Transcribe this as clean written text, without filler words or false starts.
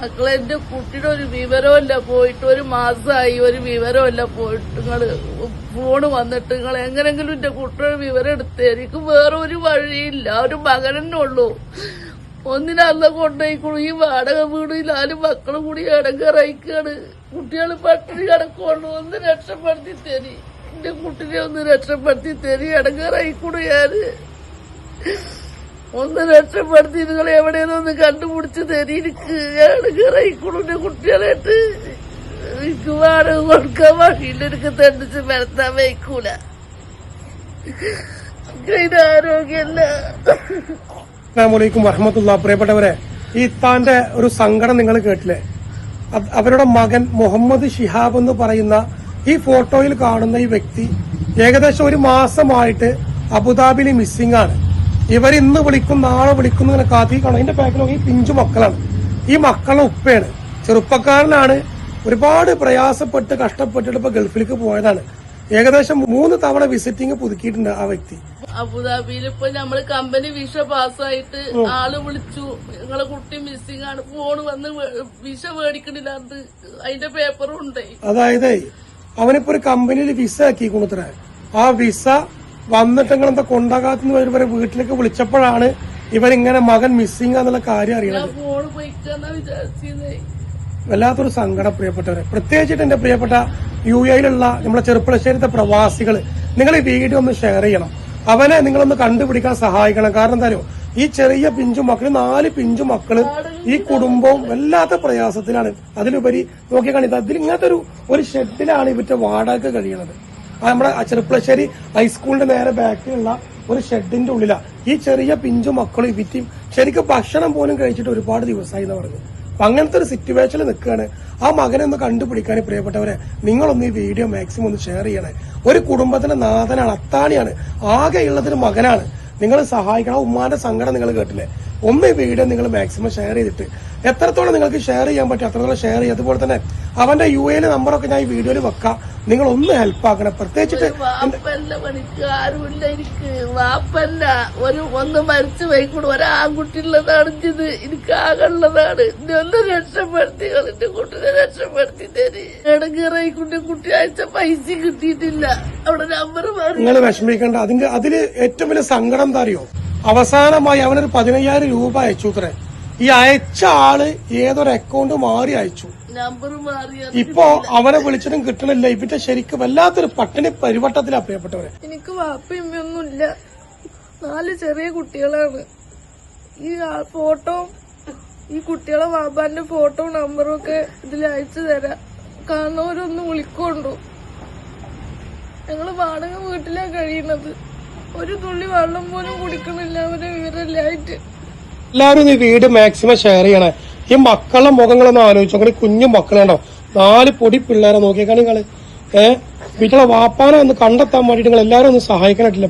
മക്കളെ എന്റെ കുട്ടിയുടെ ഒരു വിവരമല്ല പോയിട്ട്, ഒരു മാസമായി ഒരു വിവരമല്ല പോയിട്ട്. നിങ്ങള് ഫോണ് വന്നിട്ട് നിങ്ങൾ എങ്ങനെങ്കിലും എന്റെ കുട്ടിയുടെ വിവരം എടുത്തേ. എനിക്ക് വേറെ ഒരു വഴിയില്ല, ഒരു മകൻ തന്നെ ഉള്ളൂ. ഒന്നിനല്ല കൊണ്ടുപോയിക്കോളൂ. ഈ വാടക വീട് 4 മക്കളും കൂടി ഇടങ്ങറയിക്കാണ്. കുട്ടികൾ പട്ടിണി കിടക്കുള്ളൂ. ഒന്ന് രക്ഷപ്പെടുത്തി തരി, എന്റെ കുട്ടിനെ ഒന്ന് രക്ഷപ്പെടുത്തി തരി. ഇടങ്ങറായിക്കൂടു ഞാന്. ഒന്ന് രക്ഷപ്പെടുത്തി നിങ്ങൾ എവിടെയെന്നൊന്ന് കണ്ടുപിടിച്ച് തരി. എനിക്ക് ഇടങ്ങറായിക്കൂടു എന്റെ കുട്ടികളായിട്ട്. എനിക്ക് വാടക കൊടുക്കാൻ വഴിയില്ല, എനിക്ക് തണ്ടിച്ച് വരുത്താൻ വയ്ക്കൂല. ഇതിന്റെ ആരോഗ്യമല്ല. അസ്സലാമു വറഹ്മത്തുള്ളാഹി. പ്രിയപ്പെട്ടവരെ, ഈ താന്റെ ഒരു സങ്കടം നിങ്ങൾ കേട്ടില്ലേ? അവരുടെ മകൻ മുഹമ്മദ് ഷിഹാബ് എന്ന് പറയുന്ന ഈ ഫോട്ടോയിൽ കാണുന്ന ഈ വ്യക്തി ഏകദേശം ഒരു മാസമായിട്ട് അബുദാബിയിൽ മിസ്സിംഗ് ആണ്. ഇവർ ഇന്ന് വിളിക്കും നാളെ വിളിക്കും ഇങ്ങനെ കാത്തിരിക്കണം. ഇതിന്റെ ബാക്കിലൊക്കെ ഈ പിഞ്ചു മക്കളാണ്. ഈ മക്കളുടെ ഉപ്പയാണ്, ചെറുപ്പക്കാരനാണ്. ഒരുപാട് പ്രയാസപ്പെട്ട് കഷ്ടപ്പെട്ടിട്ട് ഇപ്പൊ ഗൾഫിലേക്ക് പോയതാണ്. ഏകദേശം 3 തവണ വിസിറ്റിംഗ് പുതുക്കിയിട്ടുണ്ട് ആ വ്യക്തി. അബുദാബിയിൽ ഇപ്പൊ നമ്മള് കമ്പനി വിസ പാസ്സായിട്ട് ആള് വിളിച്ചു, നിങ്ങളെ കുട്ടി മിസ്സിംഗ് ആണ്. ഫോണ് വന്ന് വിസ മേടിക്കണില്ല, അതിന്റെ പേപ്പറും ഉണ്ട്. അതായത് അവനിപ്പോ ഒരു കമ്പനിയിൽ വിസ ആക്കി കൊണ്ടുത്തര. ആ വിസ വന്നിട്ട് നിങ്ങളെന്താ കൊണ്ടാകാത്തെന്ന് ഇവരെ വീട്ടിലേക്ക് വിളിച്ചപ്പോഴാണ് ഇവരിങ്ങനെ മകൻ മിസ്സിംഗ് എന്നുള്ള കാര്യം അറിയണത്. ഫോണ് പോയിക്കാന്നാ വിചാരിച്ചത്. വല്ലാത്തൊരു സങ്കടം പ്രിയപ്പെട്ടവരെ. പ്രത്യേകിച്ചിട്ട് എന്റെ പ്രിയപ്പെട്ട UAE-ലുള്ള നമ്മുടെ ചെറുപ്പളശ്ശേരിത്തെ പ്രവാസികള്, നിങ്ങൾ ഈ വീഡിയോ ഒന്ന് ഷെയർ ചെയ്യണം. അവനെ നിങ്ങളൊന്ന് കണ്ടുപിടിക്കാൻ സഹായിക്കണം. കാരണം എന്താ പറയുക, ഈ ചെറിയ പിഞ്ചു മക്കള് 4 പിഞ്ചു മക്കള്, ഈ കുടുംബവും വല്ലാത്ത പ്രയാസത്തിലാണ്. അതിലുപരി നോക്കിക്കാണിത് അതിൽ ഇങ്ങനത്തെ ഒരു ഷെഡിലാണ് ഇവറ്റ വാടക കഴിയണത്. നമ്മുടെ ചെറുപ്പളശ്ശേരി ഹൈസ്കൂളിന്റെ നേരെ ബാക്കിലുള്ള ഒരു ഷെഡിന്റെ ഉള്ളിലാണ് ഈ ചെറിയ പിഞ്ചു മക്കളും ഇവറ്റും ശരിക്കും ഭക്ഷണം പോലും കഴിച്ചിട്ട് ഒരുപാട് ദിവസമായി എന്ന് പറഞ്ഞു. അപ്പൊ അങ്ങനത്തെ ഒരു സിറ്റുവേഷനിൽ നിൽക്കുകയാണ്. ആ മകനെ ഒന്ന് കണ്ടുപിടിക്കാൻ പ്രിയപ്പെട്ടവരെ നിങ്ങളൊന്ന് ഈ വീഡിയോ മാക്സിമം ഒന്ന് ഷെയർ ചെയ്യണേ. ഒരു കുടുംബത്തിന്റെ നാഥനാണ്, അത്താണിയാണ്, ആകെയുള്ളതൊരു മകനാണ്. നിങ്ങൾ സഹായിക്കണം. ആ ഉമ്മാന്റെ സങ്കടം നിങ്ങൾ കേട്ടില്ലേ? ഒന്ന് ഈ വീഡിയോ നിങ്ങൾ മാക്സിമം ഷെയർ ചെയ്തിട്ട് എത്രത്തോളം നിങ്ങൾക്ക് ഷെയർ ചെയ്യാൻ പറ്റും അത്രത്തോളം ഷെയർ ചെയ്യുക. അതുപോലെ തന്നെ അവന്റെ UAE നമ്പറൊക്കെ ഞാൻ ഈ വീഡിയോയിൽ വെക്കാം. നിങ്ങൾ ഒന്ന് ഹെൽപ്പ് ആക്കണം. പ്രത്യേകിച്ചിട്ട് ആരുമില്ല, എനിക്ക് വാപ്പല്ല. ഒന്ന് മരിച്ചു പോയിക്കൂടെ, ഒരാൺകുട്ടിയുള്ളതാണ് ഇത്. എനിക്ക് ആകെയുള്ളതാണ്. ഒന്ന് രക്ഷപ്പെടുത്തി, എന്റെ കുട്ടിനെ രക്ഷപ്പെടുത്തി തരി. ഇടങ്ങേറായിക്കൊണ്ട് കുട്ടി അയച്ച പൈസ കിട്ടിയിട്ടില്ല. അവിടെ നമ്പർ നിങ്ങൾ വിഷമിക്കേണ്ട. അതില് ഏറ്റവും വലിയ സങ്കടം എന്താ അറിയോ? അവസാനമായി അവനൊരു 15,000 രൂപ അയച്ചു. ഇത്രേ ഈ അയച്ച ആള് ഏതൊരു അക്കൗണ്ട് മാറി അയച്ചു. നമ്പർ മാറി. ഇപ്പോ അവനെ വിളിച്ചിട്ടും കിട്ടണില്ല. ഇവന്റെ ശരിക്കും വല്ലാത്തൊരു പട്ടിണി പരിവട്ടത്തിലാ പ്രിയപ്പെട്ടവരെ. എനിക്ക് വാപ്പയൊന്നുമില്ല, 4 ചെറിയ കുട്ടികളാണ്. ഈ ഫോട്ടോ, ഈ കുട്ടികളെ വാപ്പാന്റെ ഫോട്ടോ നമ്പറും ഒക്കെ ഇതിൽ അയച്ചു തരാം. കാണുന്നവരൊന്ന് വിളിക്കൊണ്ടു. ഞങ്ങള് വാടക വീട്ടിലാണ് കഴിയുന്നത്. ഒരു തുള്ളി വെള്ളം പോലും കുടിക്കണില്ല അവരെ വിവരമില്ലായിട്ട്. എല്ലാവരും ഈ വീഡിയോ മാക്സിമം ഷെയർ ചെയ്യണേ. ഈ മക്കളുടെ മുഖങ്ങളൊന്നും ആലോചിച്ചു നോക്കണേ. കുഞ്ഞു മക്കളുണ്ടോ, 4 പൊടി പിള്ളേരെ നോക്കിയേക്കാണ് നിങ്ങള്. വീട്ടിലെ വാപ്പാനെ ഒന്ന് കണ്ടെത്താൻ വേണ്ടിയിട്ട് നിങ്ങൾ എല്ലാവരും ഒന്ന് സഹായിക്കാനായിട്ടില്ല.